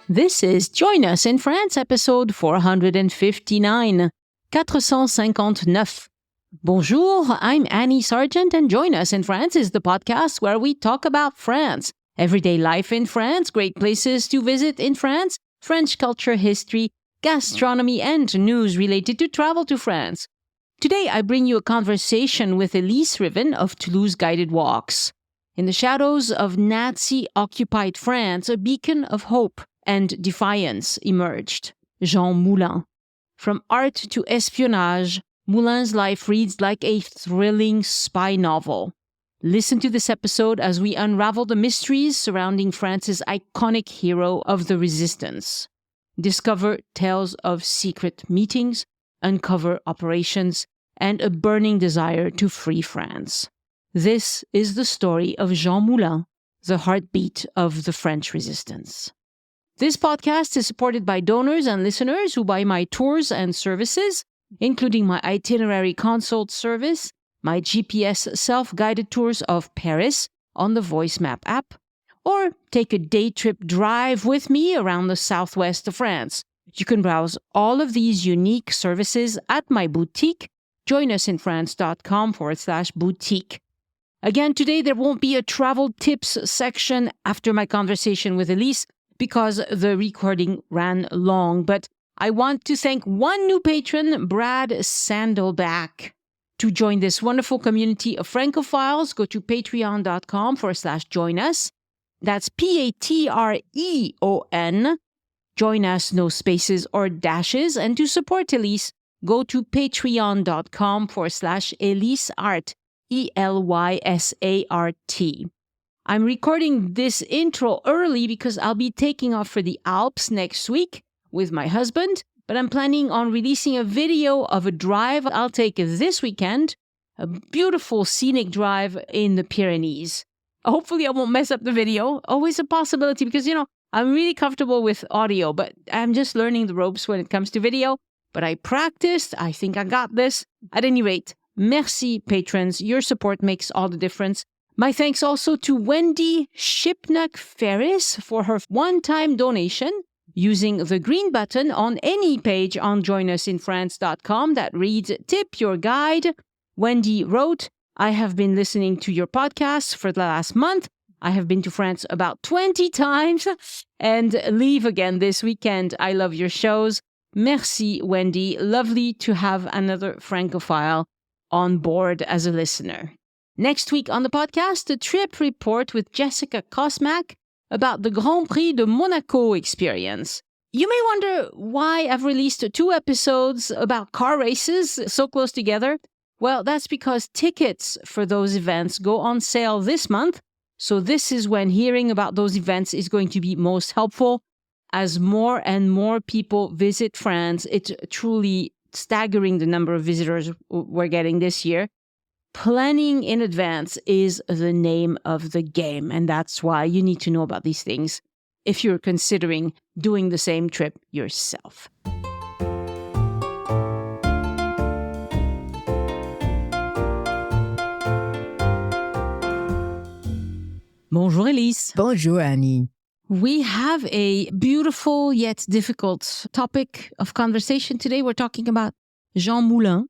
This is Join Us in France, episode 459. 459. Bonjour, I'm Annie Sargent, and Join Us in France is the podcast where we talk about France, everyday life in France, great places to visit in France, French culture, history, gastronomy, and news related to travel to France. Today, I bring you a conversation with Elise Riven of Toulouse Guided Walks. In the shadows of Nazi-occupied France, a beacon of hope and defiance emerged. Jean Moulin. From art to espionage, Moulin's life reads like a thrilling spy novel. Listen to this episode as we unravel the mysteries surrounding France's iconic hero of the resistance. Discover tales of secret meetings, uncover operations, and a burning desire to free France. This is the story of Jean Moulin, the heartbeat of the French resistance. This podcast is supported by donors and listeners who buy my tours and services, including my itinerary consult service, my GPS self-guided tours of Paris on the Voice Map app, or take a day trip drive with me around the southwest of France. You can browse all of these unique services at my boutique, joinusinfrance.com/boutique. Again, today there won't be a travel tips section after my conversation with Elise because the recording ran long, but I want to thank one new patron, Brad Sandelback. To join this wonderful community of Francophiles, go to patreon.com/joinus. That's Patreon. Join us, no spaces or dashes. And to support Elise, go to patreon.com/EliseArt. ELYSART. I'm recording this intro early because I'll be taking off for the Alps next week with my husband, but I'm planning on releasing a video of a drive I'll take this weekend, a beautiful scenic drive in the Pyrenees. Hopefully I won't mess up the video. Always a possibility because, I'm really comfortable with audio, but I'm just learning the ropes when it comes to video. But I practiced. I think I got this. At any rate, merci, patrons. Your support makes all the difference. My thanks also to Wendy Shipnuck-Ferris for her one-time donation using the green button on any page on joinusinfrance.com that reads, Tip your guide. Wendy wrote, I have been listening to your podcast for the last month. I have been to France about 20 times and leave again this weekend. I love your shows. Merci, Wendy. Lovely to have another Francophile on board as a listener. Next week on the podcast, a trip report with Jessica Kosmak about the Grand Prix de Monaco experience. You may wonder why I've released 2 episodes about car races so close together. Well, that's because tickets for those events go on sale this month. So this is when hearing about those events is going to be most helpful. As more and more people visit France, it's truly staggering the number of visitors we're getting this year. Planning in advance is the name of the game, and that's why you need to know about these things if you're considering doing the same trip yourself. Bonjour, Elise. Bonjour, Annie. We have a beautiful yet difficult topic of conversation today. We're talking about Jean Moulin.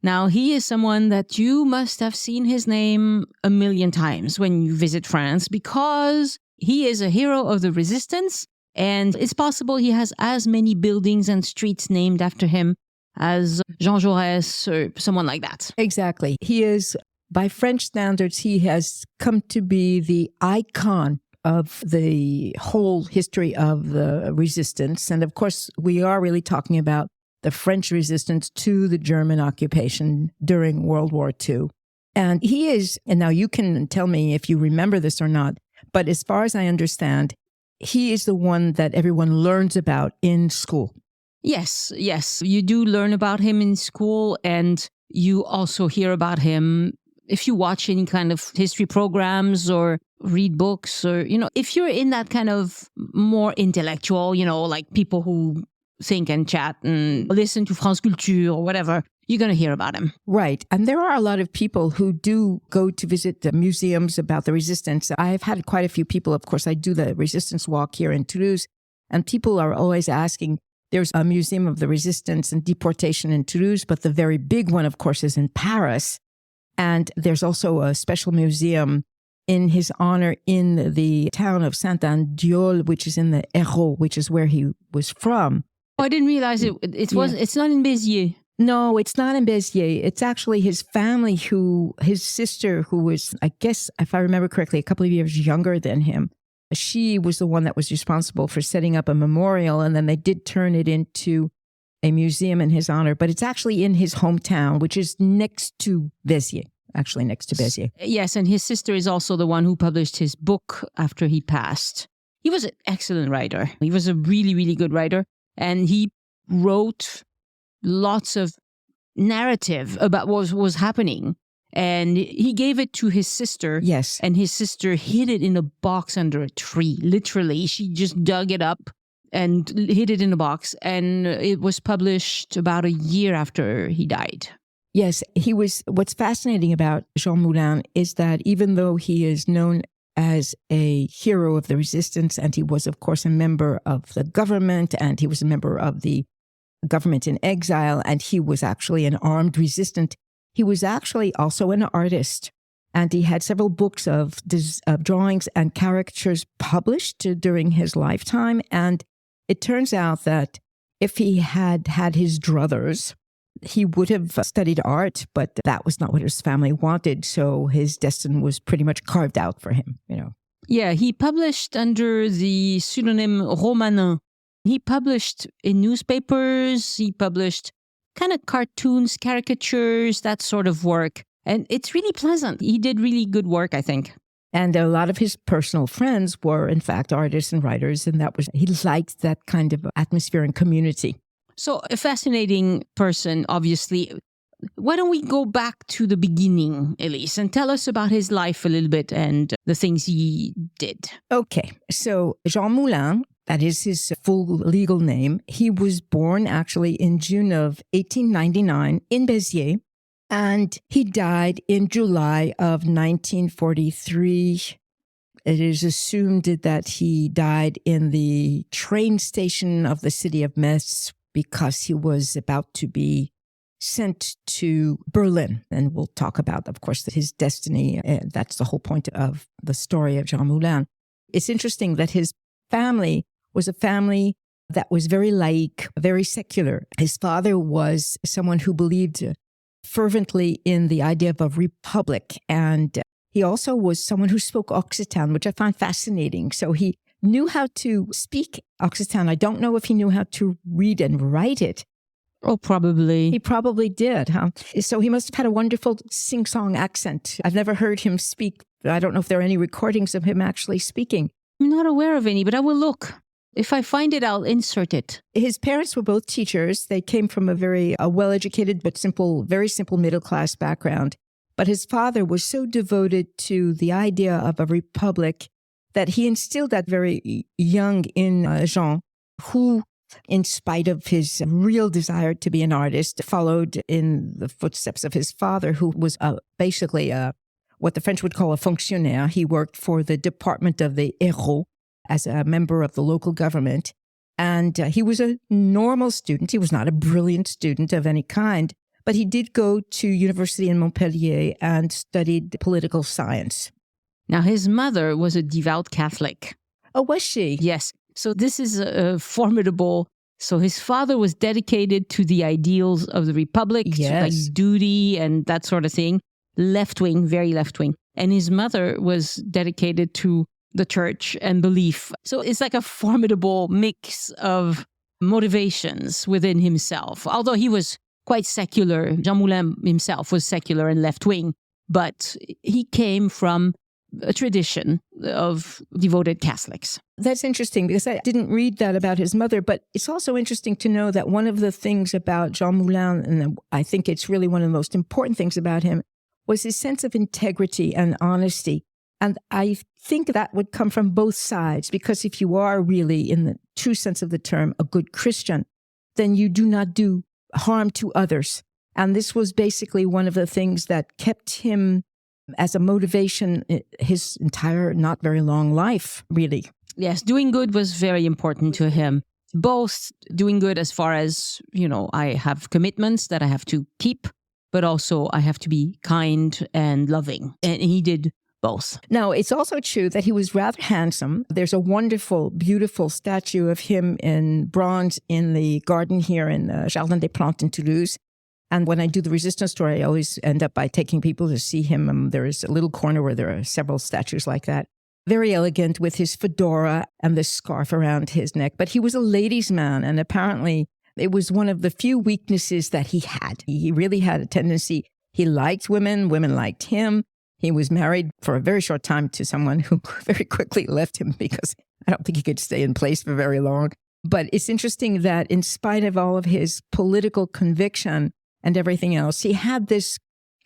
Now, he is someone that you must have seen his name a million times when you visit France because he is a hero of the resistance, and it's possible he has as many buildings and streets named after him as Jean Jaurès or someone like that. Exactly. He is, by French standards, he has come to be the icon of the whole history of the resistance. And of course, we are really talking about the French resistance to the German occupation during World War II. And he is, and now you can tell me if you remember this or not, but as far as I understand, he is the one that everyone learns about in school. Yes. You do learn about him in school, and you also hear about him if you watch any kind of history programs or read books, or, if you're in that kind of more intellectual, like people who think and chat and listen to France Culture or whatever, you're going to hear about him. Right. And there are a lot of people who do go to visit the museums about the resistance. I've had quite a few people, of course, I do the resistance walk here in Toulouse, And people are always asking, there's a Museum of the Resistance and Deportation in Toulouse, but the very big one, of course, is in Paris. And there's also a special museum in his honor in the town of Saint-Andiol, which is in the Hérault, which is where he was from. Oh, I didn't realize it's not in Béziers. No, it's not in Béziers. It's actually his family his sister, who was, I guess, if I remember correctly, a couple of years younger than him. She was the one that was responsible for setting up a memorial, and then they did turn it into a museum in his honor. But it's actually in his hometown, which is next to Béziers, actually next to Béziers. Yes, and his sister is also the one who published his book after he passed. He was an excellent writer. He was a really, really good writer, and he wrote lots of narrative about what was happening. And he gave it to his sister. Yes. And his sister hid it in a box under a tree. Literally, she just dug it up and hid it in a box. And it was published about a year after he died. Yes, what's fascinating about Jean Moulin is that even though he is known as a hero of the resistance, and he was, of course, a member of the government, and he was a member of the government in exile, and he was actually an armed resistant, he was actually also an artist. And he had several books of drawings and caricatures published during his lifetime. And it turns out that if he had had his druthers, he would have studied art, but that was not what his family wanted. So his destiny was pretty much carved out for him, Yeah, he published under the pseudonym Romanin. He published in newspapers, he published kind of cartoons, caricatures, that sort of work. And it's really pleasant. He did really good work, I think. And a lot of his personal friends were, in fact, artists and writers. And he liked that kind of atmosphere and community. So a fascinating person, obviously. Why don't we go back to the beginning, Elise, and tell us about his life a little bit and the things he did. Okay. So Jean Moulin, that is his full legal name. He was born actually in June of 1899 in Béziers, and he died in July of 1943. It is assumed that he died in the train station of the city of Metz because he was about to be sent to Berlin. And we'll talk about, of course, his destiny. That's the whole point of the story of Jean Moulin. It's interesting that his family was a family that was very laïque, very secular. His father was someone who believed fervently in the idea of a republic. And he also was someone who spoke Occitan, which I find fascinating. So he knew how to speak Occitan. I don't know if he knew how to read and write it. Oh, probably. He probably did, huh? So he must have had a wonderful sing-song accent. I've never heard him speak. I don't know if there are any recordings of him actually speaking. I'm not aware of any, but I will look. If I find it, I'll insert it. His parents were both teachers. They came from a very well-educated but very simple middle-class background. But his father was so devoted to the idea of a republic that he instilled that very young in Jean, who, in spite of his real desire to be an artist, followed in the footsteps of his father, who was basically what the French would call a fonctionnaire. He worked for the department of the Hérault as a member of the local government. And he was a normal student. He was not a brilliant student of any kind, but he did go to university in Montpellier and studied political science. Now, his mother was a devout Catholic. Oh, was she? Yes. So this is formidable. So his father was dedicated to the ideals of the Republic, Yes. to like duty and that sort of thing. Left-wing, very left-wing. And his mother was dedicated to the church and belief. So it's like a formidable mix of motivations within himself. Although he was quite secular, Jean Moulin himself was secular and left-wing, but he came from a tradition of devoted Catholics. That's interesting because I didn't read that about his mother, but it's also interesting to know that one of the things about Jean Moulin, and I think it's really one of the most important things about him, was his sense of integrity and honesty. And I think that would come from both sides, because if you are really, in the true sense of the term, a good Christian, then you do not do harm to others. And this was basically one of the things that kept him as a motivation his entire not very long life, really. Yes, doing good was very important to him. Both doing good as far as, I have commitments that I have to keep, but also I have to be kind and loving. And he did both. Now, it's also true that he was rather handsome. There's a wonderful, beautiful statue of him in bronze in the garden here in Jardin des Plantes in Toulouse. And when I do the resistance tour, I always end up by taking people to see him. There is a little corner where there are several statues like that. Very elegant with his fedora and the scarf around his neck. But he was a ladies' man, and apparently it was one of the few weaknesses that he had. He really had a tendency. He liked women. Women liked him. He was married for a very short time to someone who very quickly left him because I don't think he could stay in place for very long. But it's interesting that in spite of all of his political conviction and everything else, he had this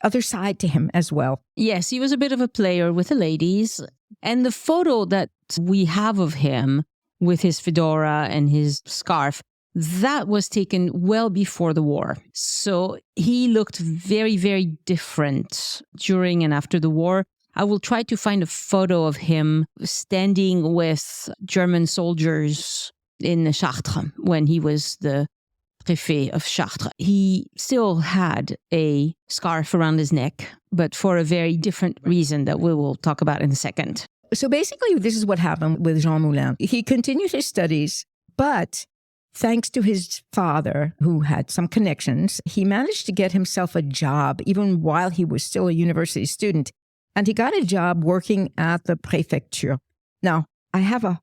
other side to him as well. Yes, he was a bit of a player with the ladies. And the photo that we have of him with his fedora and his scarf, that was taken well before the war. So he looked very, very different during and after the war. I will try to find a photo of him standing with German soldiers in Chartres when he was the Préfet of Chartres. He still had a scarf around his neck, but for a very different reason that we will talk about in a second. So basically, this is what happened with Jean Moulin. He continued his studies, but thanks to his father, who had some connections, he managed to get himself a job even while he was still a university student. And he got a job working at the Préfecture. Now, I have a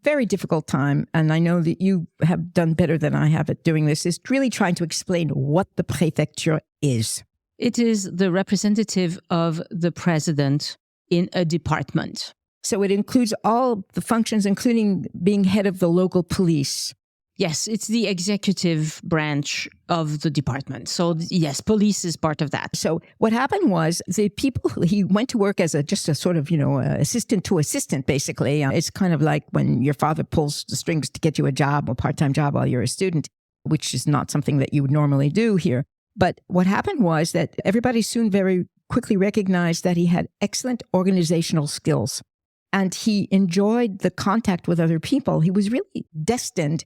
very difficult time, and I know that you have done better than I have at doing this, is really trying to explain what the Préfecture is. It is the representative of the president in a department. So it includes all the functions, including being head of the local police. Yes, it's the executive branch of the department. So yes, police is part of that. So what happened was the people, he went to work as just a sort of, assistant to assistant, basically. It's kind of like when your father pulls the strings to get you a job, a part-time job while you're a student, which is not something that you would normally do here. But what happened was that everybody soon very quickly recognized that he had excellent organizational skills. And he enjoyed the contact with other people. He was really destined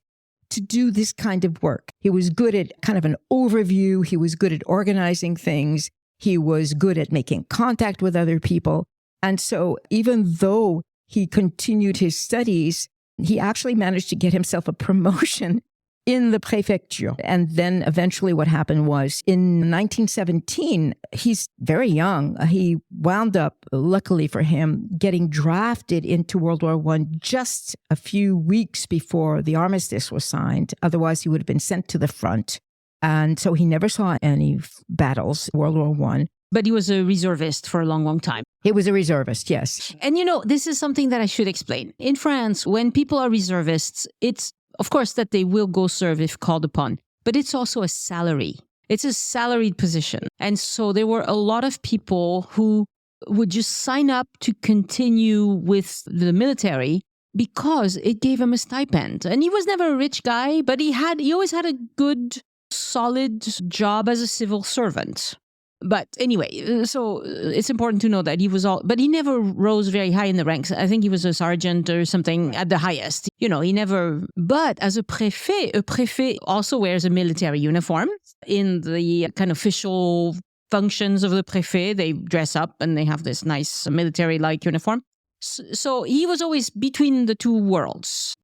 to do this kind of work. He was good at kind of an overview. He was good at organizing things. He was good at making contact with other people. And so even though he continued his studies, he actually managed to get himself a promotion in the Préfecture. And then eventually what happened was in 1917, he's very young. He wound up, luckily for him, getting drafted into World War I just a few weeks before the armistice was signed. Otherwise, he would have been sent to the front. And so he never saw any battles, World War I. But he was a reservist for a long, long time. He was a reservist, yes. And this is something that I should explain. In France, when people are reservists, it's of course that they will go serve if called upon, but it's also a salary. It's a salaried position. And so there were a lot of people who would just sign up to continue with the military because it gave him a stipend. And he was never a rich guy, but he always had a good, solid job as a civil servant. But anyway, so it's important to know that but he never rose very high in the ranks. I think he was a sergeant or something at the highest. But as a préfet also wears a military uniform. In the kind of official functions of the préfet, they dress up and they have this nice military-like uniform. So he was always between the two worlds.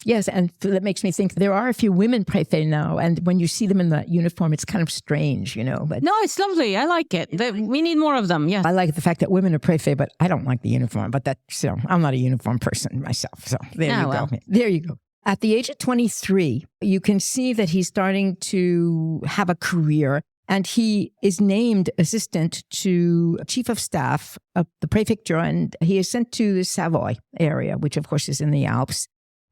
Yes, and that makes me think there are a few women préfets now, and when you see them in that uniform, it's kind of strange, But no, it's lovely. I like it. We need more of them, yes. I like the fact that women are préfets, but I don't like the uniform. But I'm not a uniform person myself, so there you go. There you go. At the age of 23, you can see that he's starting to have a career, and he is named assistant to chief of staff of the Préfecture, and he is sent to the Savoy area, which of course is in the Alps.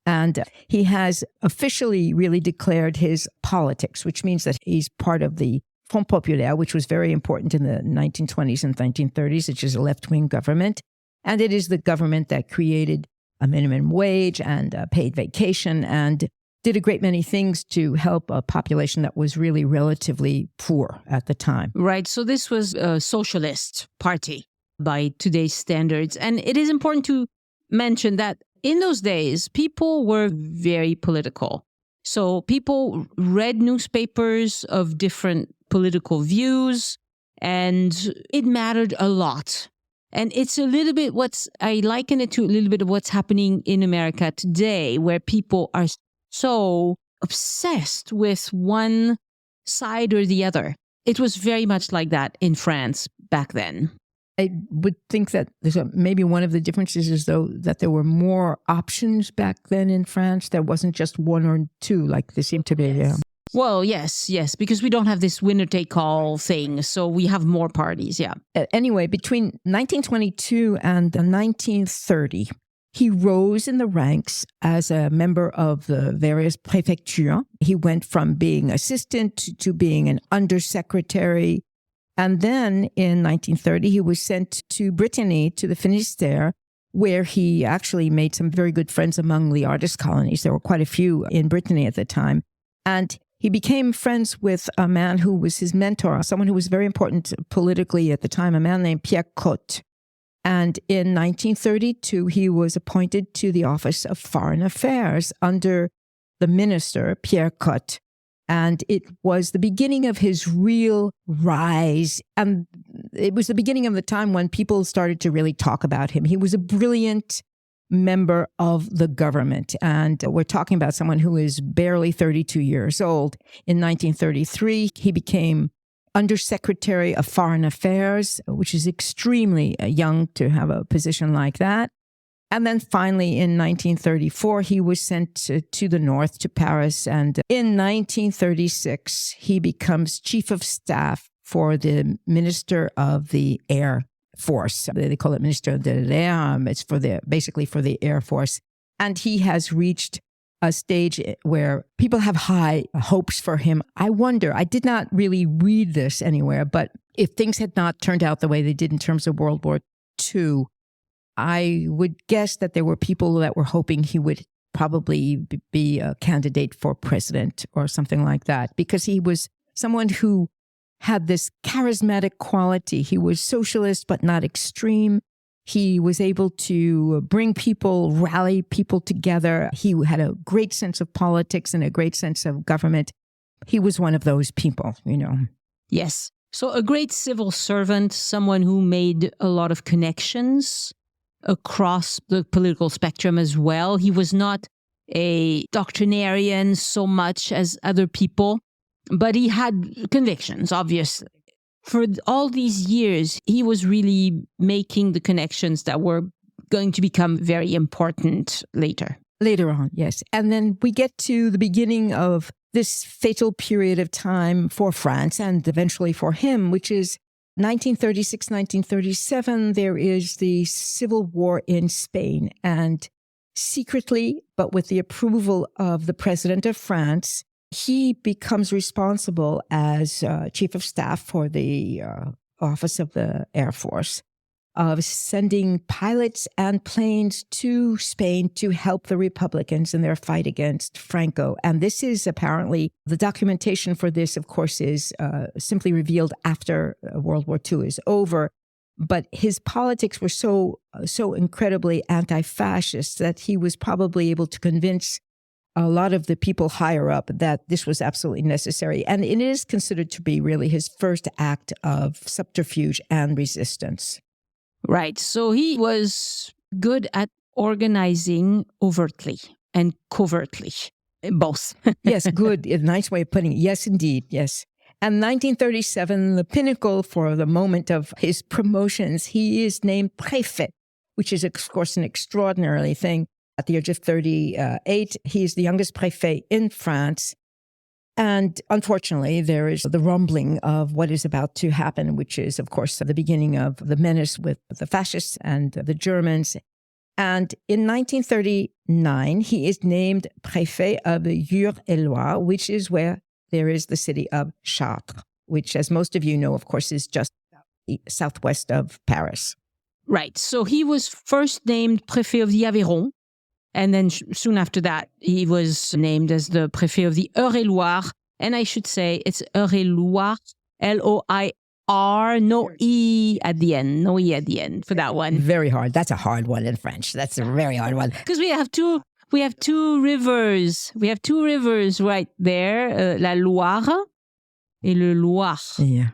And he has officially really declared his politics, which means that he's part of the Front Populaire, which was very important in the 1920s and 1930s, which is a left-wing government. And it is the government that created a minimum wage and paid vacation and did a great many things to help a population that was really relatively poor at the time. Right. So this was a socialist party by today's standards. And it is important to mention that In those days, people were very political. So people read newspapers of different political views, and it mattered a lot. And it's a little bit I liken it to a little bit of what's happening in America today, where people are so obsessed with one side or the other. It was very much like that in France back then. I would think that maybe one of the differences is, though, that there were more options back then in France. There wasn't just one or two like there seemed to be. Yes. Yeah. Well, yes, because we don't have this winner-take-all thing, so we have more parties, yeah. Anyway, between 1922 and 1930, he rose in the ranks as a member of the various préfectures. He went from being assistant to being an undersecretary. And then in 1930, he was sent to Brittany, to the Finistère, where he actually made some very good friends among the artist colonies. There were quite a few in Brittany at the time. And he became friends with a man who was his mentor, someone who was very important politically at the time, a man named Pierre Cotte. And in 1932, he was appointed to the Office of Foreign Affairs under the minister, Pierre Cotte. And it was the beginning of his real rise. And it was the beginning of the time when people started to really talk about him. He was a brilliant member of the government. And we're talking about someone who is barely 32 years old. In 1933, he became Undersecretary of Foreign Affairs, which is extremely young to have a position like that. And then finally, in 1934, he was sent to the north, to Paris. And in 1936, he becomes chief of staff for the Minister of the Air Force. They call it Minister de l'Air. It's basically for the Air Force. And he has reached a stage where people have high hopes for him. I wonder, I did not really read this anywhere, but if things had not turned out the way they did in terms of World War II, I would guess that there were people that were hoping he would probably be a candidate for president or something like that, because he was someone who had this charismatic quality. He was socialist, but not extreme. He was able to bring people, rally people together. He had a great sense of politics and a great sense of government. He was one of those people, you know. Yes. So a great civil servant, someone who made a lot of connections across the political spectrum as well. He was not a doctrinarian so much as other people, but he had convictions, obviously. For all these years, he was really making the connections that were going to become very important later. Later on, yes. And then we get to the beginning of this fatal period of time for France and eventually for him, which is 1936, 1937, there is the civil war in Spain. And secretly, but with the approval of the president of France, he becomes responsible as chief of staff for the Office of the Air Force of sending pilots and planes to Spain to help the Republicans in their fight against Franco. And this is apparently, the documentation for this, of course, is simply revealed after World War II is over. But his politics were so incredibly anti-fascist that he was probably able to convince a lot of the people higher up that this was absolutely necessary. And it is considered to be really his first act of subterfuge and resistance. Right. So he was good at organizing overtly and covertly, both. Yes, good. A nice way of putting it. Yes, indeed. Yes. And 1937, the pinnacle for the moment of his promotions, he is named Préfet, which is, of course, an extraordinary thing. At the age of 38, he is the youngest Préfet in France. And unfortunately, there is the rumbling of what is about to happen, which is, of course, the beginning of the menace with the fascists and the Germans. And in 1939, he is named Préfet of Eure-et-Loir, which is where there is the city of Chartres, which, as most of you know, of course, is just southwest of Paris. Right. So he was first named Préfet of the Aveyron. And then soon after that, he was named as the Préfet of the Eure-et-Loir. And I should say it's Eure-et-Loir, Loire. R, no E at the end. No E at the end for that one. Very hard. That's a hard one in French. That's a very hard one. Because we have two rivers. We have two rivers right there. La Loire et le Loire. Yeah.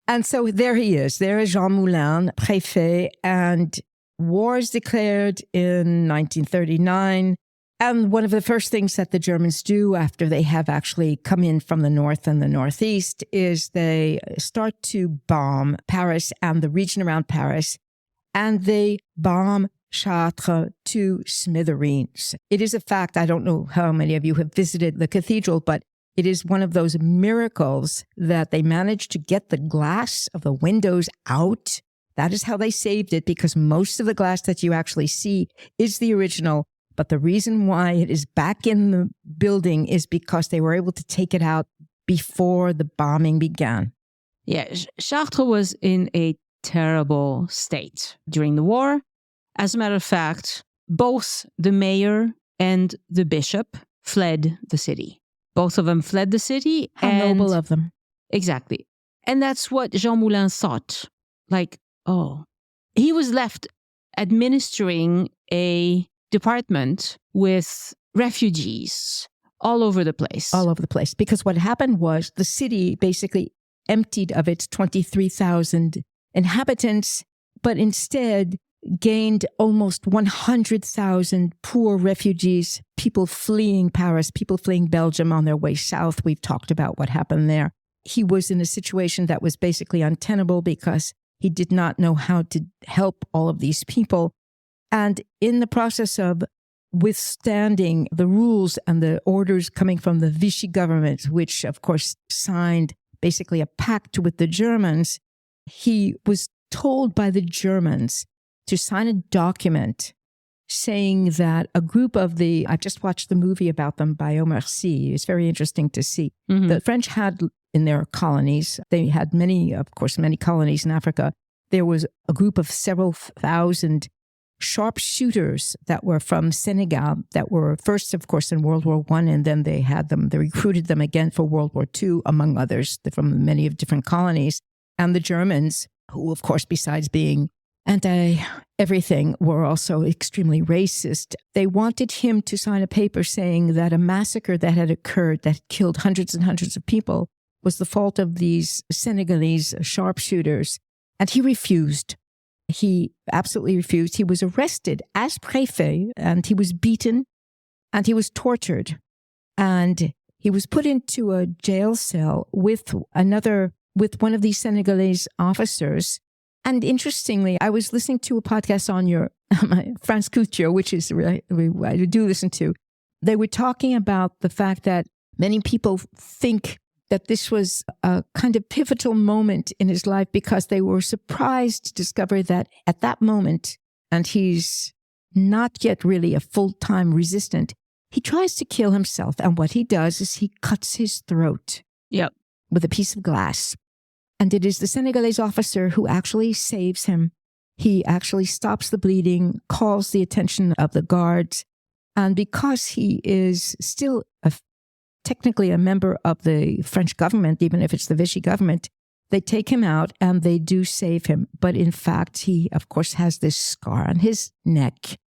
And so there he is. There is Jean Moulin, Préfet, and war is declared in 1939. And one of the first things that the Germans do after they have actually come in from the north and the northeast is they start to bomb Paris and the region around Paris, and they bomb Chartres to smithereens. It is a fact, I don't know how many of you have visited the cathedral, but it is one of those miracles that they managed to get the glass of the windows out. That is how they saved it, because most of the glass that you actually see is the original. But the reason why it is back in the building is because they were able to take it out before the bombing began. Yeah, Chartres was in a terrible state during the war. As a matter of fact, both the mayor and the bishop fled the city. Both of them fled the city. How noble of them. Exactly. And that's what Jean Moulin thought. Like, oh, he was left administering a department with refugees all over the place. All over the place. Because what happened was the city basically emptied of its 23,000 inhabitants, but instead gained almost 100,000 poor refugees, people fleeing Paris, people fleeing Belgium on their way south. We've talked about what happened there. He was in a situation that was basically untenable because he did not know how to help all of these people. And in the process of withstanding the rules and the orders coming from the Vichy government, which of course signed basically a pact with the Germans, he was told by the Germans to sign a document saying that a group of I've just watched the movie about them by Omar Sy. It's very interesting to see. Mm-hmm. The French had in their colonies, they had many colonies in Africa. There was a group of several thousand sharpshooters that were from Senegal that were first, of course, in World War I, and then they recruited them again for World War II, among others, from many of different colonies. And the Germans, who, of course, besides being anti-everything, were also extremely racist. They wanted him to sign a paper saying that a massacre that had occurred that killed hundreds and hundreds of people was the fault of these Senegalese sharpshooters. And he refused. He absolutely refused. He was arrested as Préfet, and he was beaten, and he was tortured. And he was put into a jail cell with one of these Senegalese officers. And interestingly, I was listening to a podcast on your France Culture, which is I do listen to. They were talking about the fact that many people think that this was a kind of pivotal moment in his life because they were surprised to discover that at that moment, and he's not yet really a full-time resistant, he tries to kill himself. And what he does is he cuts his throat with a piece of glass. And it is the Senegalese officer who actually saves him. He actually stops the bleeding, calls the attention of the guards. And because he is still technically a member of the French government, even if it's the Vichy government, they take him out and they do save him. But in fact, he, of course, has this scar on his neck,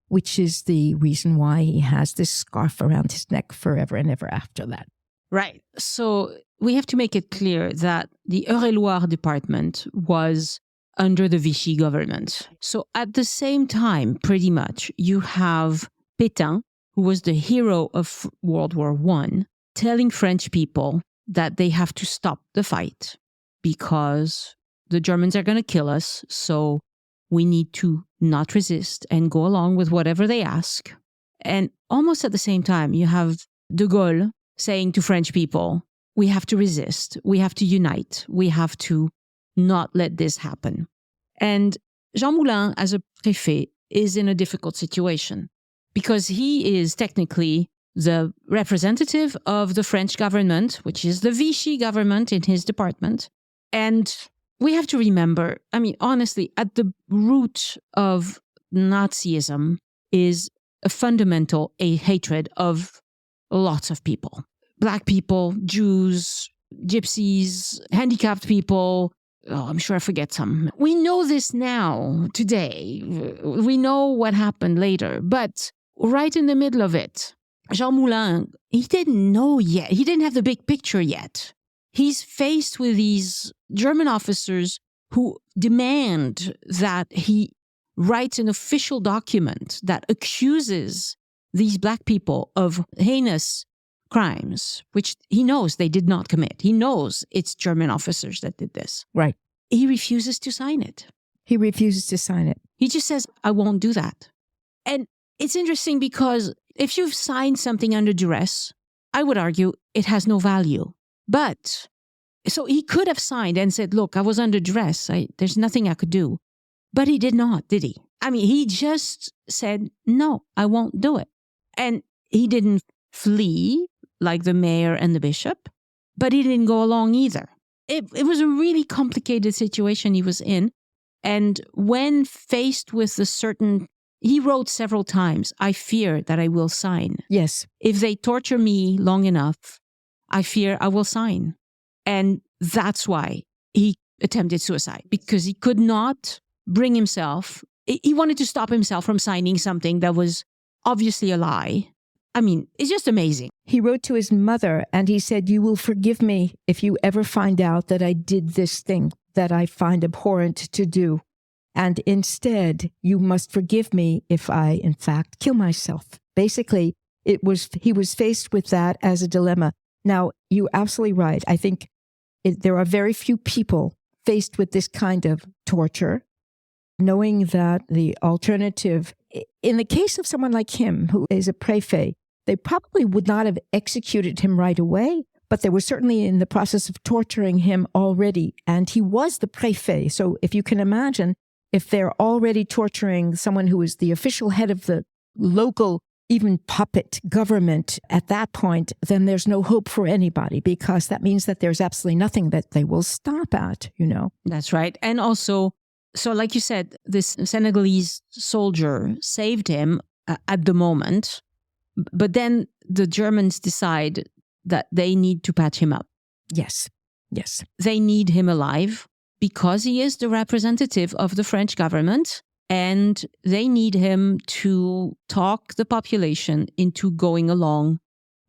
which is the reason why he has this scarf around his neck forever and ever after that. Right. So we have to make it clear that the Eure-et-Loire department was under the Vichy government. So at the same time, pretty much, you have Pétain, who was the hero of World War I, telling French people that they have to stop the fight because the Germans are going to kill us. So we need to not resist and go along with whatever they ask. And almost at the same time, you have de Gaulle saying to French people, we have to resist, we have to unite, we have to not let this happen. And Jean Moulin, as a préfet, is in a difficult situation because he is technically the representative of the French government, which is the Vichy government in his department. And we have to remember, I mean, honestly, at the root of Nazism is a fundamental hatred of lots of people. Black people, Jews, gypsies, handicapped people. Oh, I'm sure I forget some. We know this now, today. We know what happened later. But right in the middle of it, Jean Moulin, he didn't know yet. He didn't have the big picture yet. He's faced with these German officers who demand that he writes an official document that accuses these black people of heinous crimes, which he knows they did not commit. He knows it's German officers that did this. Right. He refuses to sign it. He refuses to sign it. He just says, I won't do that. And it's interesting because if you've signed something under duress, I would argue it has no value. But, so he could have signed and said, look, I was under duress. There's nothing I could do. But he did not, did he? I mean, he just said, no, I won't do it. And he didn't flee like the mayor and the bishop, but he didn't go along either. It was a really complicated situation he was in. And when faced with a certain, he wrote several times, I fear that I will sign. Yes. If they torture me long enough, I fear I will sign. And that's why he attempted suicide, because he could not bring himself, he wanted to stop himself from signing something that was obviously a lie. I mean, it's just amazing. He wrote to his mother and he said, you will forgive me if you ever find out that I did this thing that I find abhorrent to do. And instead, you must forgive me if I, in fact, kill myself. Basically, he was faced with that as a dilemma. Now, you're absolutely right. I think there are very few people faced with this kind of torture, knowing that the alternative, in the case of someone like him, who is a Préfet, they probably would not have executed him right away, but they were certainly in the process of torturing him already. And he was the Préfet. So if you can imagine, if they're already torturing someone who is the official head of the local, even puppet government at that point, then there's no hope for anybody, because that means that there's absolutely nothing that they will stop at, you know. That's right. And also, so like you said, this Senegalese soldier saved him at the moment, but then the Germans decide that they need to patch him up. Yes, yes. They need him alive because he is the representative of the French government, and they need him to talk the population into going along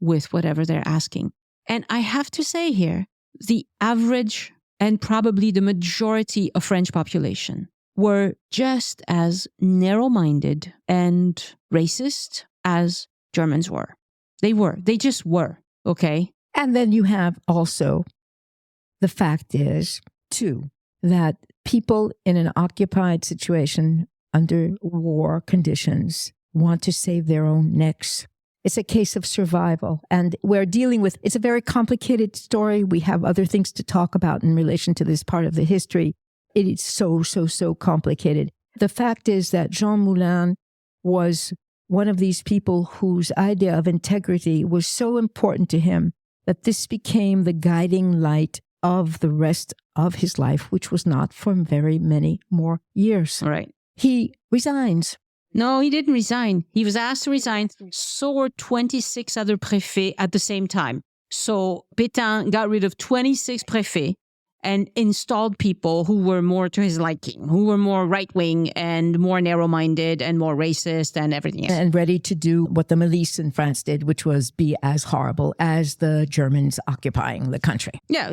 with whatever they're asking. And I have to say here, the average and probably the majority of French population were just as narrow-minded and racist as Germans were. They just were, okay? And then you have also, the fact is, too, that people in an occupied situation under war conditions want to save their own necks. It's a case of survival. And we're dealing with, it's a very complicated story. We have other things to talk about in relation to this part of the history. It is so complicated. The fact is that Jean Moulin was one of these people whose idea of integrity was so important to him that this became the guiding light of the rest of his life, which was not for very many more years. Right. He resigns. No, he didn't resign. He was asked to resign. So were 26 other préfets at the same time. So Pétain got rid of 26 préfets and installed people who were more to his liking, who were more right-wing and more narrow-minded and more racist and everything else. And ready to do what the milice in France did, which was be as horrible as the Germans occupying the country. Yeah,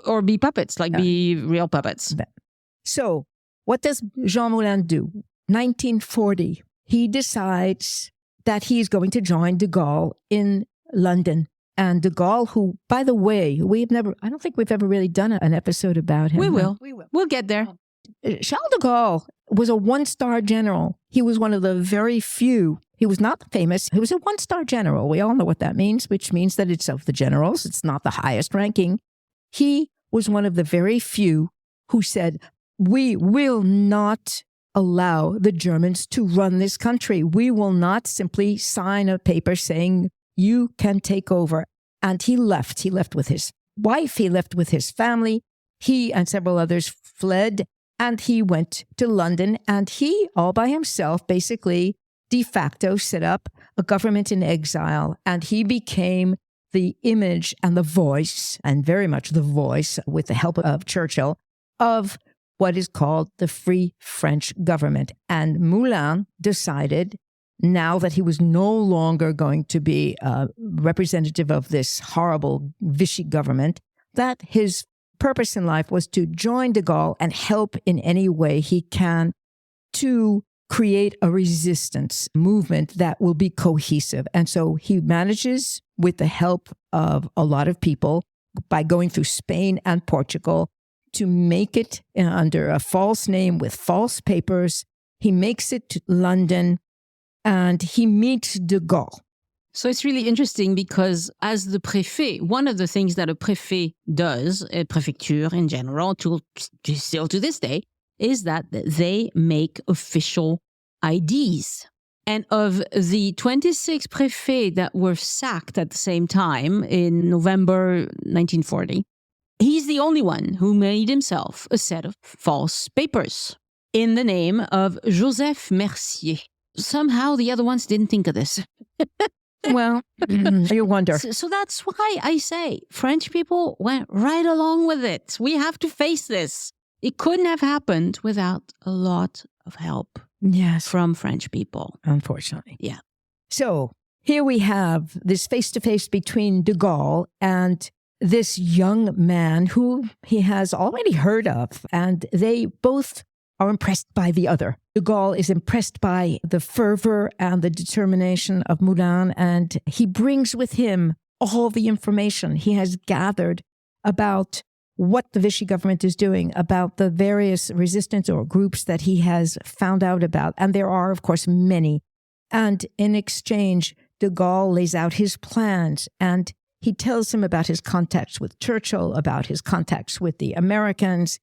or be puppets, be real puppets. So what does Jean Moulin do? 1940, he decides that he's going to join de Gaulle in London. And de Gaulle, who, by the way, I don't think we've ever really done an episode about him. We will. We'll get there. Charles de Gaulle was a one-star general. He was one of the very few. He was not famous. He was a one-star general. We all know what that means, which means that it's of the generals. It's not the highest ranking. He was one of the very few who said, we will not allow the Germans to run this country. We will not simply sign a paper saying, you can take over. And he left. He left with his wife. He left with his family. He and several others fled, and he went to London. And he, all by himself, basically de facto set up a government in exile. And he became the image and the voice, and very much the voice, with the help of Churchill, of what is called the Free French government. And Moulin decided, now that he was no longer going to be a representative of this horrible Vichy government, that his purpose in life was to join de Gaulle and help in any way he can to create a resistance movement that will be cohesive. And so he manages, with the help of a lot of people, by going through Spain and Portugal, to make it under a false name with false papers. He makes it to London and he meets de Gaulle. So it's really interesting because as the Préfet, one of the things that a Préfet does, a Préfecture in general, still to this day, is that they make official IDs. And of the 26 Préfets that were sacked at the same time in November 1940, he's the only one who made himself a set of false papers in the name of Joseph Mercier. Somehow the other ones didn't think of this. Well, you wonder. So that's why I say French people went right along with it. We have to face this. It couldn't have happened without a lot of help from French people. Unfortunately. Yeah. So here we have this face-to-face between de Gaulle and this young man who he has already heard of, and they both are impressed by the other. De Gaulle is impressed by the fervor and the determination of Moulin, and he brings with him all the information he has gathered about what the Vichy government is doing, about the various resistance or groups that he has found out about. And there are, of course, many. And in exchange, de Gaulle lays out his plans, and he tells him about his contacts with Churchill, about his contacts with the Americans.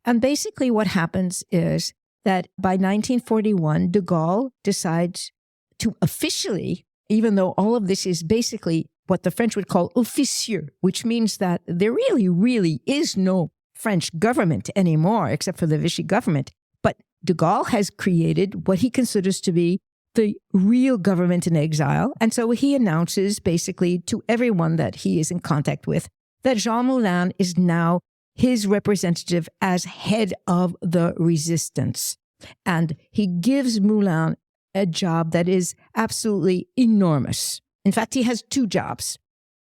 And basically what happens is that by 1941, de Gaulle decides to officially, even though all of this is basically what the French would call officieux, which means that there really is no French government anymore, except for the Vichy government. But de Gaulle has created what he considers to be the real government in exile. And so he announces basically to everyone that he is in contact with that Jean Moulin is now his representative as head of the resistance. And he gives Moulin a job that is absolutely enormous. In fact, he has two jobs.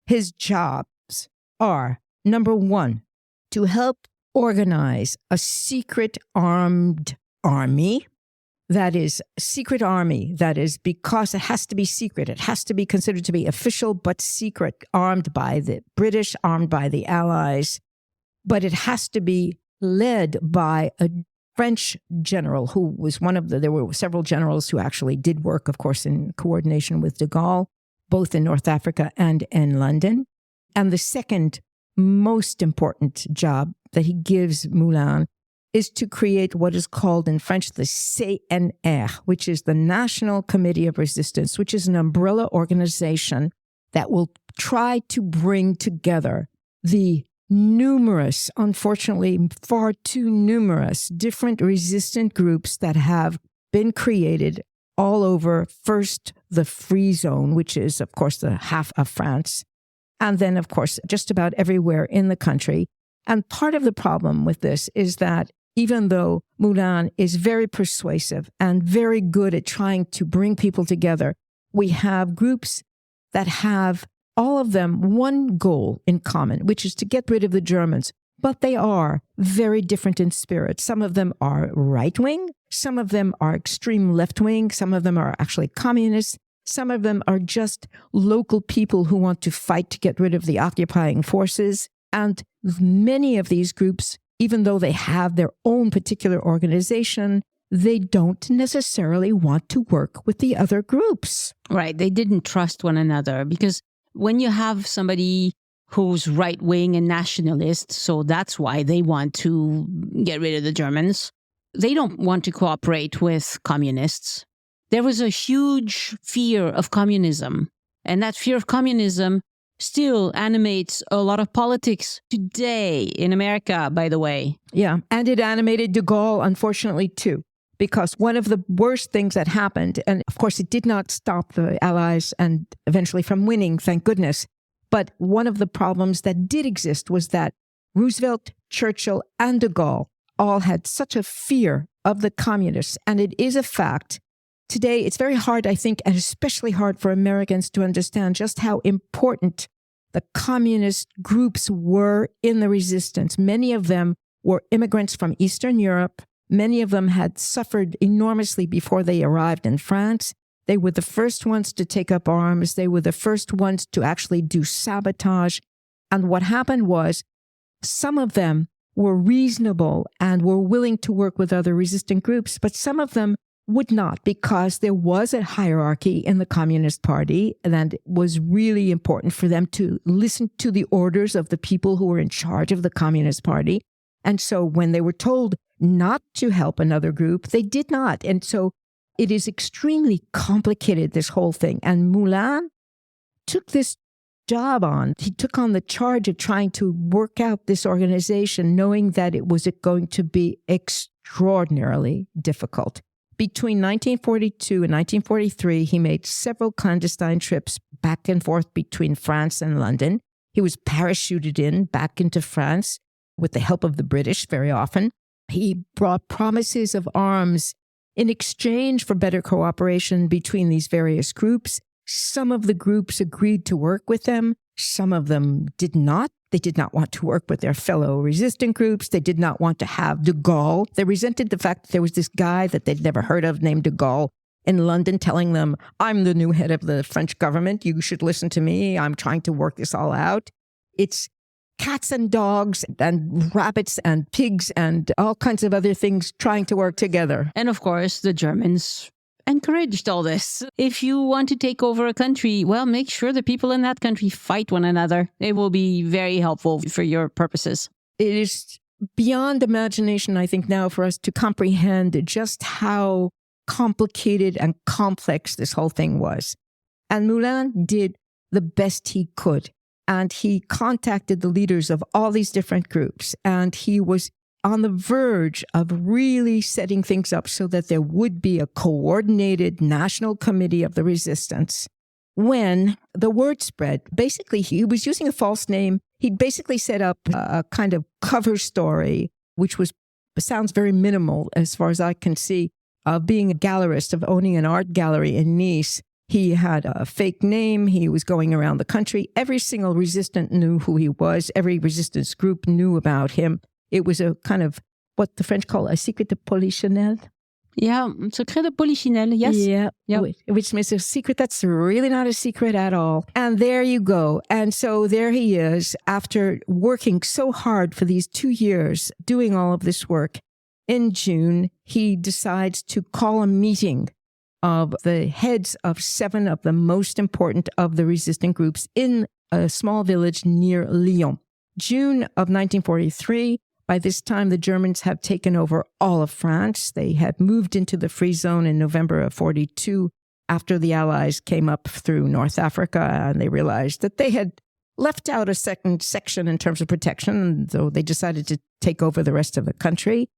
His jobs are, number one, to help organize a secret armed army. That is a secret army. That is because it has to be secret. It has to be considered to be official but secret, armed by the British, armed by the Allies. But it has to be led by a French general who was there were several generals who actually did work, of course, in coordination with de Gaulle, both in North Africa and in London. And the second most important job that he gives Moulin is to create what is called in French the CNR, which is the National Committee of Resistance, which is an umbrella organization that will try to bring together the numerous, unfortunately far too numerous, different resistant groups that have been created all over, first the Free Zone, which is, of course, the half of France, and then, of course, just about everywhere in the country. And part of the problem with this is that even though Moulin is very persuasive and very good at trying to bring people together, we have groups that have all of them one goal in common, which is to get rid of the Germans. But they are very different in spirit. Some of them are right-wing. Some of them are extreme left-wing. Some of them are actually communists. Some of them are just local people who want to fight to get rid of the occupying forces. And many of these groups, even though they have their own particular organization, they don't necessarily want to work with the other groups. Right. They didn't trust one another because when you have somebody who's right-wing and nationalist, so that's why they want to get rid of the Germans, they don't want to cooperate with communists. There was a huge fear of communism, and that fear of communism still animates a lot of politics today in America, by the way. Yeah, and it animated de Gaulle, unfortunately, too. Because one of the worst things that happened, and of course it did not stop the Allies and eventually from winning, thank goodness, But one of the problems that did exist was that Roosevelt, Churchill, and de Gaulle all had such a fear of the communists. And it is a fact. Today, it's very hard, I think, and especially hard for Americans to understand just how important the communist groups were in the resistance. Many of them were immigrants from Eastern Europe. Many of them had suffered enormously before they arrived in France. They were the first ones to take up arms. They were the first ones to actually do sabotage. And what happened was some of them were reasonable and were willing to work with other resistant groups, but some of them would not, because there was a hierarchy in the Communist Party, and it was really important for them to listen to the orders of the people who were in charge of the Communist Party. And so when they were told not to help another group, they did not. And so it is extremely complicated, this whole thing. And Moulin took this job on. He took on the charge of trying to work out this organization, knowing that it was going to be extraordinarily difficult. Between 1942 and 1943, he made several clandestine trips back and forth between France and London. He was parachuted in back into France with the help of the British very often. He brought promises of arms in exchange for better cooperation between these various groups. Some of the groups agreed to work with them. Some of them did not. They did not want to work with their fellow resistant groups. They did not want to have de Gaulle. They resented the fact that there was this guy that they'd never heard of named de Gaulle in London telling them, I'm the new head of the French government. You should listen to me. I'm trying to work this all out. It's cats and dogs and rabbits and pigs and all kinds of other things trying to work together. And of course, the Germans encouraged all this. If you want to take over a country, well, make sure the people in that country fight one another. It will be very helpful for your purposes. It is beyond imagination, I think, now for us to comprehend just how complicated and complex this whole thing was. And Moulin did the best he could. And he contacted the leaders of all these different groups. And he was on the verge of really setting things up so that there would be a coordinated national committee of the resistance. When the word spread, basically he was using a false name. He'd basically set up a kind of cover story, which sounds very minimal as far as I can see, of being a gallerist, of owning an art gallery in Nice. He had a fake name. He was going around the country. Every single resistant knew who he was. Every resistance group knew about him. It was a kind of what the French call a secret de polichinelle. Yeah, secret de polichinelle, yes. Yeah, yep. Which means a secret that's really not a secret at all. And there you go. And so there he is, after working so hard for these 2 years, doing all of this work. In June, he decides to call a meeting of the heads of 7 of the most important of the resistant groups in a small village near Lyon. June of 1943, by this time, the Germans have taken over all of France. They had moved into the free zone in November of 42 after the Allies came up through North Africa, and they realized that they had left out a second section in terms of protection, and so they decided to take over the rest of the country.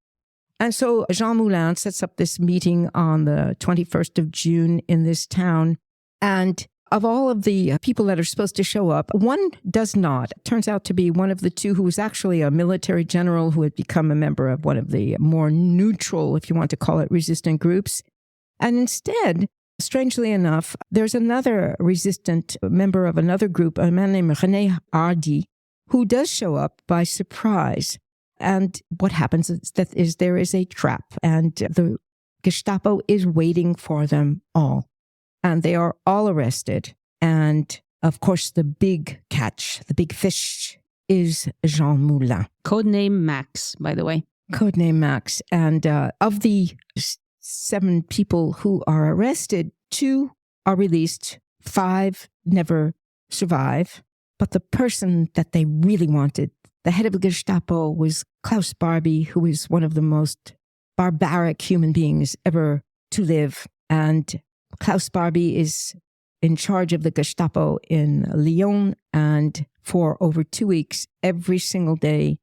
And so Jean Moulin sets up this meeting on the 21st of June in this town. And of all of the people that are supposed to show up, one does not. It turns out to be one of the two who was actually a military general who had become a member of one of the more neutral, if you want to call it, resistant groups. And instead, strangely enough, there's another resistant member of another group, a man named René Hardy, who does show up by surprise. And what happens is that there is a trap, and the Gestapo is waiting for them all. And they are all arrested. And of course, the big catch, the big fish, is Jean Moulin. Codename Max, by the way. Codename Max. And of the 7 people who are arrested, 2 are released, 5 never survive. But the person that they really wanted, the head of the Gestapo, was Klaus Barbie, who is one of the most barbaric human beings ever to live. And Klaus Barbie is in charge of the Gestapo in Lyon, and for over 2 weeks, every single day,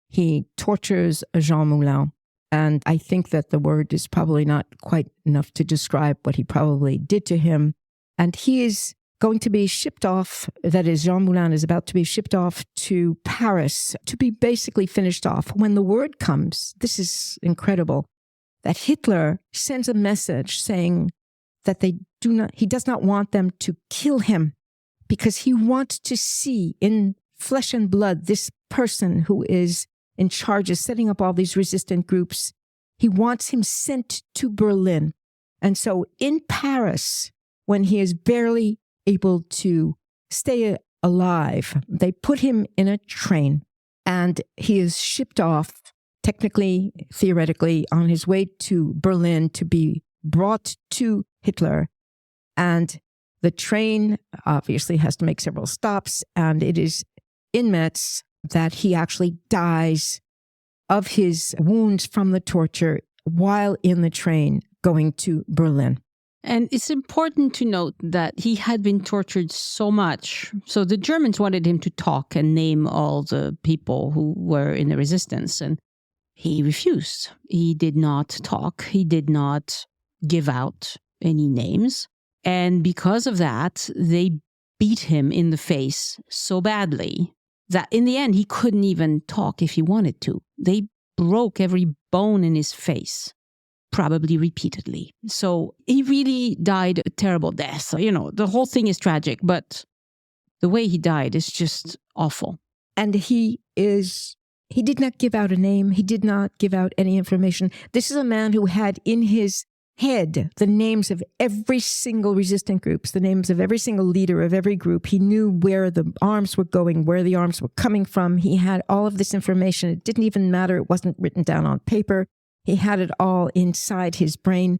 he tortures Jean Moulin. And I think that the word is probably not quite enough to describe what he probably did to him. And he is going to be shipped off, that is, Jean Moulin is about to be shipped off to Paris to be basically finished off. When the word comes, this is incredible, that Hitler sends a message saying that he does not want them to kill him because he wants to see in flesh and blood this person who is in charge of setting up all these resistant groups. He wants him sent to Berlin. And so in Paris, when he is barely able to stay alive, they put him in a train and he is shipped off, technically, theoretically, on his way to Berlin to be brought to Hitler. And the train obviously has to make several stops, and it is in Metz that he actually dies of his wounds from the torture while in the train going to Berlin. And it's important to note that he had been tortured so much. So the Germans wanted him to talk and name all the people who were in the resistance. And he refused. He did not talk. He did not give out any names. And because of that, they beat him in the face so badly that in the end, he couldn't even talk if he wanted to. They broke every bone in his face, probably repeatedly. So he really died a terrible death. You know, the whole thing is tragic, but the way he died is just awful. And he did not give out a name. He did not give out any information. This is a man who had in his head the names of every single resistant groups, the names of every single leader of every group. He knew where the arms were going, where the arms were coming from. He had all of this information. It didn't even matter. It wasn't written down on paper. He had it all inside his brain.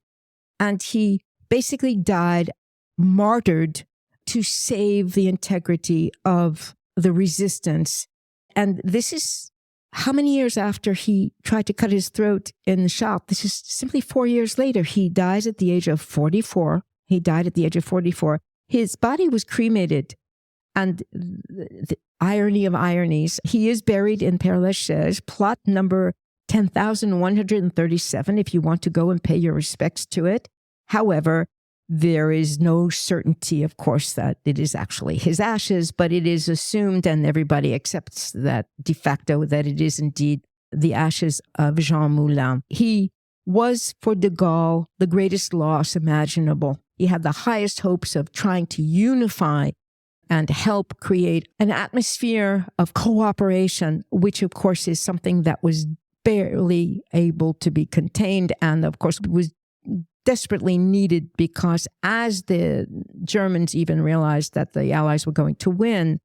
And he basically died martyred to save the integrity of the resistance. And this is how many years after he tried to cut his throat in the shop? This is simply 4 years later. He dies at the age of 44. He died at the age of 44. His body was cremated. And the irony of ironies, he is buried in Père Lachaise, plot number 10,137, if you want to go and pay your respects to it. However, there is no certainty, of course, that it is actually his ashes, but it is assumed, and everybody accepts that de facto, that it is indeed the ashes of Jean Moulin. He was, for de Gaulle, the greatest loss imaginable. He had the highest hopes of trying to unify and help create an atmosphere of cooperation, which, of course, is something that was barely able to be contained and, of course, was desperately needed because as the Germans even realized that the Allies were going to win,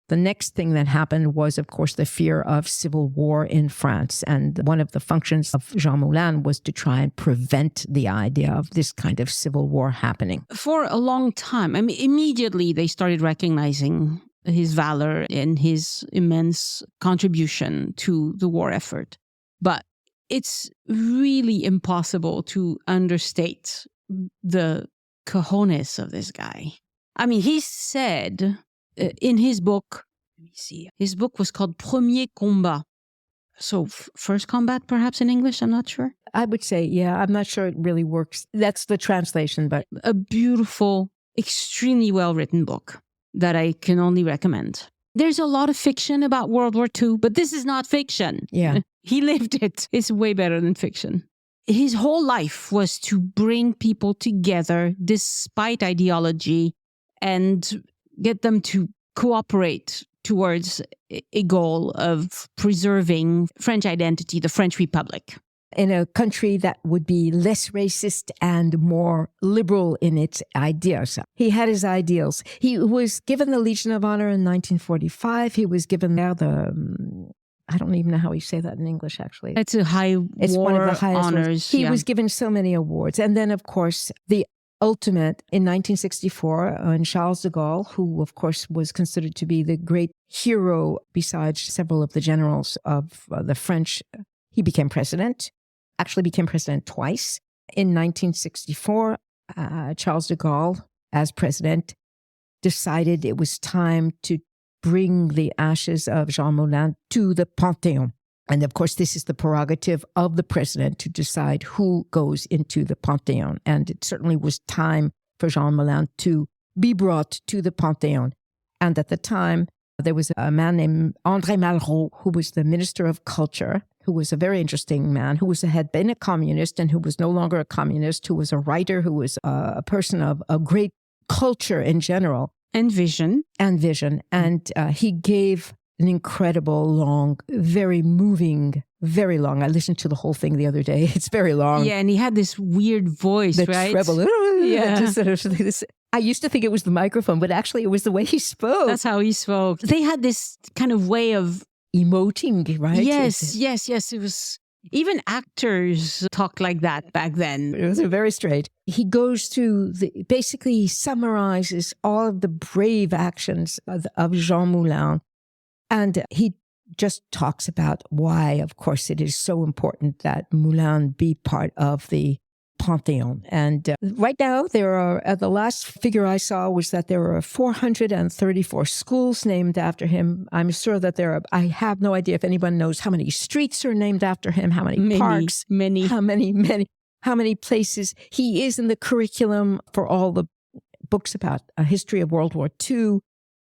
the next thing that happened was, of course, the fear of civil war in France. And one of the functions of Jean Moulin was to try and prevent the idea of this kind of civil war happening. For a long time, I mean, immediately they started recognizing his valor and his immense contribution to the war effort. But it's really impossible to understate the cojones of this guy. I mean, he said in his book, let me see, his book was called Premier Combat. So first combat, perhaps in English, I'm not sure. I would say, yeah, I'm not sure it really works. That's the translation, but a beautiful, extremely well-written book that I can only recommend. There's a lot of fiction about World War II, but this is not fiction. Yeah. He lived it. It's way better than fiction. His whole life was to bring people together despite ideology and get them to cooperate towards a goal of preserving French identity, the French Republic. In a country that would be less racist and more liberal in its ideas. He had his ideals. He was given the Legion of Honor in 1945. He was given I don't even know how you say that in English, actually. It's a It's one of the highest honors. He was given so many awards. And then, of course, the ultimate in 1964, and Charles de Gaulle, who, of course, was considered to be the great hero besides several of the generals of the French, he became president. Actually became president twice. In 1964, Charles de Gaulle, as president, decided it was time to bring the ashes of Jean Moulin to the Panthéon. And of course, this is the prerogative of the president to decide who goes into the Panthéon. And it certainly was time for Jean Moulin to be brought to the Panthéon. And at the time, there was a man named André Malraux, who was the Minister of Culture, who was a very interesting man, who had been a communist and who was no longer a communist, who was a writer, who was a person of a great culture in general. And vision. And he gave an incredible, long, very moving, very long. I listened to the whole thing the other day. It's very long. Yeah, and he had this weird voice, the right? Treble. Yeah. Just sort of this, I used to think it was the microphone, but actually it was the way he spoke. That's how he spoke. They had this kind of way of emoting, right? Yes. It was, even actors talked like that back then. It was very straight. He goes through, basically he summarizes all of the brave actions of Jean Moulin. And he just talks about why, of course, it is so important that Moulin be part of the Panthéon. And right now, there are, the last figure I saw was that there are 434 schools named after him. I'm sure that I have no idea if anyone knows how many streets are named after him, how many parks, how many places. He is in the curriculum for all the books about a history of World War II.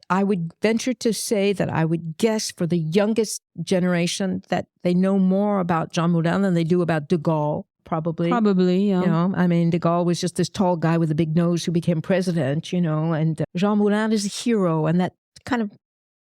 I would venture to say that I would guess for the youngest generation that they know more about Jean Moulin than they do about de Gaulle. Probably, yeah. You know, I mean, de Gaulle was just this tall guy with a big nose who became president, you know, and Jean Moulin is a hero, and that kind of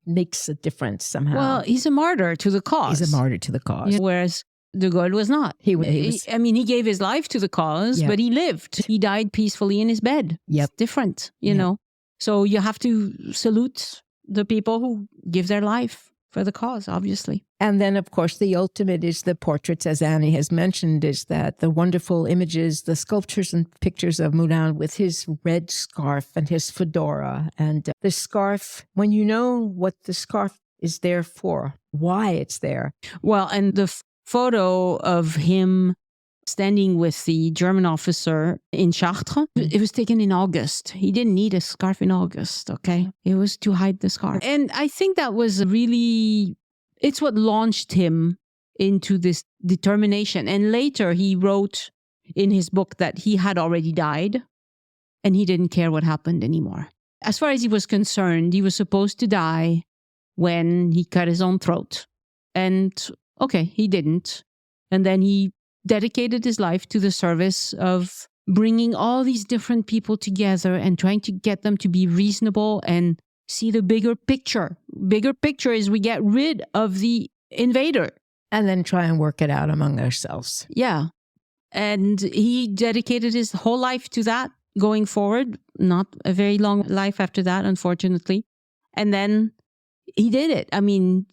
makes a difference somehow. Well, he's a martyr to the cause. Yeah, whereas de Gaulle was not. He gave his life to the cause, but he lived. He died peacefully in his bed. Yep. It's different, you know. So you have to salute the people who give their life for the cause, obviously. And then, of course, the ultimate is the portraits, as Annie has mentioned, is that the wonderful images, the sculptures and pictures of Moulin with his red scarf and his fedora. And the scarf, when you know what the scarf is there for, why it's there. Well, and the photo of him standing with the German officer in Chartres, it was taken in August. He didn't need a scarf in August, okay? It was to hide the scarf. And I think that was really, it's what launched him into this determination. And later he wrote in his book that he had already died and he didn't care what happened anymore. As far as he was concerned, he was supposed to die when he cut his own throat. And okay, he didn't. And then he dedicated his life to the service of bringing all these different people together and trying to get them to be reasonable and see the bigger picture. Bigger picture is we get rid of the invader. And then try and work it out among ourselves. Yeah. And he dedicated his whole life to that going forward. Not a very long life after that, unfortunately. And then he did it. I mean,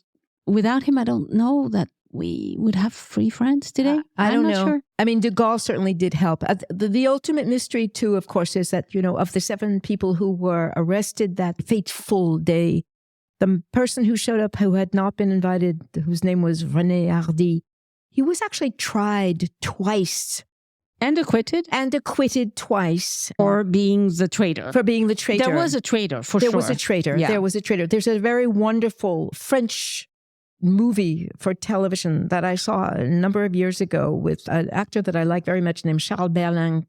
without him, I don't know that we would have free France today. I don't know. Sure. I mean, de Gaulle certainly did help. The ultimate mystery, too, of course, is that, you know, of the 7 people who were arrested that fateful day, the person who showed up who had not been invited, whose name was René Hardy, he was actually tried twice. And acquitted. And acquitted twice. For being the traitor. For being the traitor. There was a traitor, for sure. There was a traitor. Yeah. There was a traitor. There's a very wonderful French movie for television that I saw a number of years ago with an actor that I like very much named Charles Berling,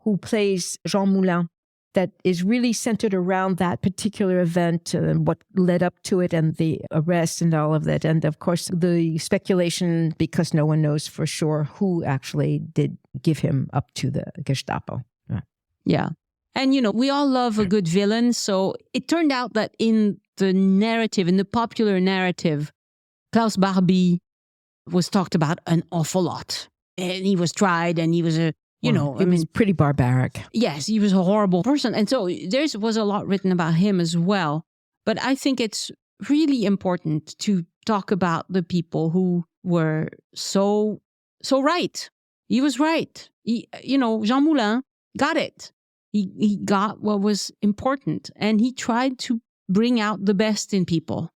who plays Jean Moulin, that is really centered around that particular event and what led up to it and the arrest and all of that. And of course, the speculation, because no one knows for sure who actually did give him up to the Gestapo. Yeah. And, you know, we all love a good villain. So it turned out that in the narrative, in the popular narrative, Klaus Barbie was talked about an awful lot. And he was tried and he was a, he was pretty barbaric. Yes, he was a horrible person. And so there was a lot written about him as well. But I think it's really important to talk about the people who were so right. He was right. Jean Moulin got it. He got what was important. And he tried to bring out the best in people.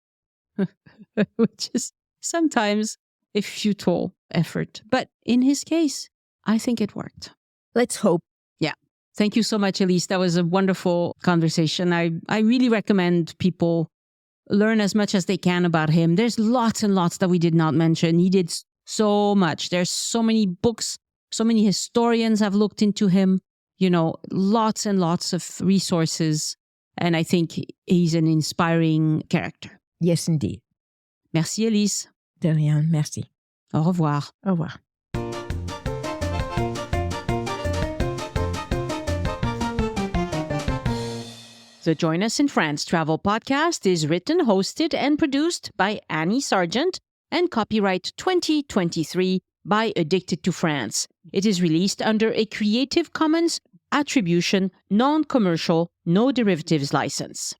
Which is sometimes a futile effort. But in his case, I think it worked. Let's hope. Yeah. Thank you so much, Elise. That was a wonderful conversation. I really recommend people learn as much as they can about him. There's lots and lots that we did not mention. He did so much. There's so many books. So many historians have looked into him. lots and lots of resources. And I think he's an inspiring character. Yes, indeed. Merci, Elise. De rien, merci. Au revoir. Au revoir. The Join Us in France Travel Podcast is written, hosted, and produced by Annie Sargent and copyright 2023 by Addicted to France. It is released under a Creative Commons Attribution, Non-Commercial, No Derivatives license.